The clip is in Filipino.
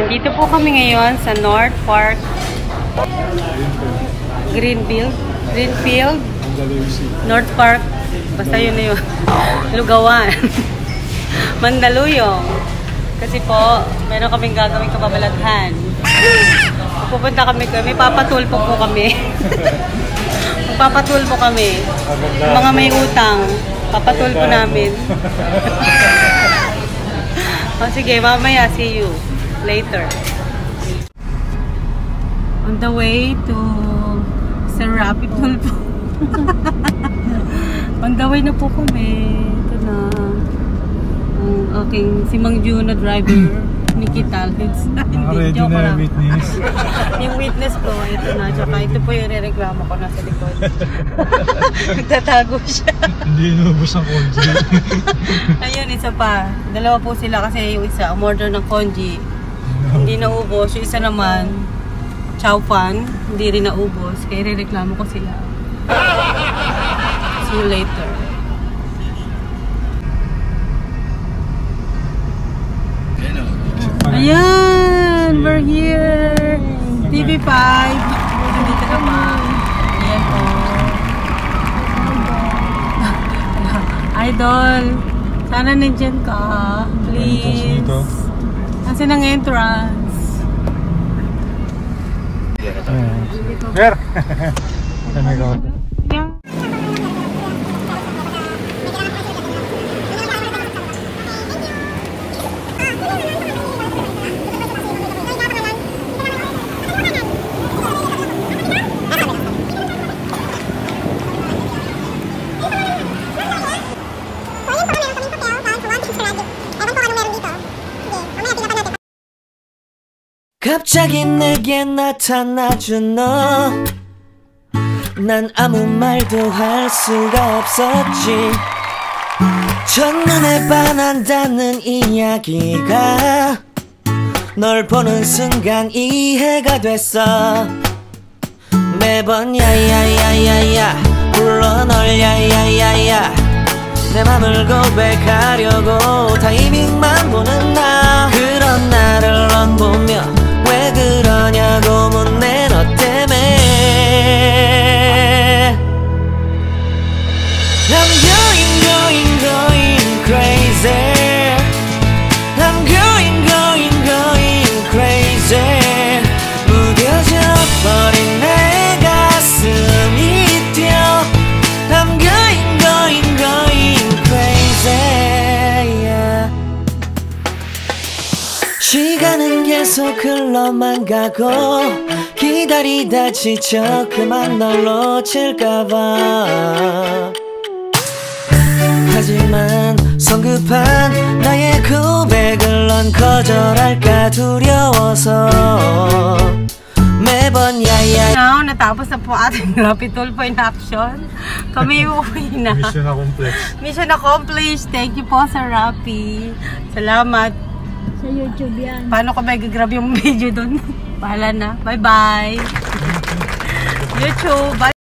Dito po kami ngayon sa North Park. Greenfield. North Park. Basta yun na yun. Lugawan. Mandaluyong. Kasi po, meron kaming gagawing kababalaghan. Pupunta kami, may papatulpo po kami. Magpapatulpo kami. Mga may utang, papatulpo namin. O sige, mamaya, see you later. On the way to Serapi Tulpo. On the way na po kami. Ito na ang aking si Mang Juno driver. Nikita. Ready na yung witness. Yung witness ko, ito na. Tsaka ito po yung rereklamo ko nasa likod. Nagtatago siya. Hindi inubos ang konji. Ayun, isa pa. Dalawa po sila kasi yung isa, umorder ng konji. Hindi naubos. Yung isa naman, chow fan. Hindi rin naubos. Kaya rereklamo ko sila. See you later. Ayan! We're here! TV5! Nandito naman. Ayan po. Idol! Sana nandyan ka. Please. Nasaan ang entrance? Here! Kami ko. 갑자기 내게 나타나준 너 난 아무 말도 할 수가 없었지 첫눈에 반한다는 이야기가 널 보는 순간 이해가 됐어 매번 야야야야야 불러 널 야야야야 내 맘을 고백하려고 타이밍만 보는 나 그런 나를 넌 보며 왜 그러냐고 묻네 너 때문에 I'm going crazy I'm going crazy 무뎌져 버린 내 가슴이 뛰어 I'm going crazy yeah. 시간은 계속 흘러만 가고 기다리다 지쳐 그만 널 놓칠까봐 하지만 성급한 나의 고백을 넌 거절할까 두려워서 매번 야야 Now, natapos na po ating Rapid Tulpo in action. Kami uuwi na. Mission accomplished. Mission accomplished. Thank you po sa Rappi. Salamat. Sa YouTube yan. Paano ko ba i-grab yung video dun? Bahala na. Bye-bye. YouTube. Bye.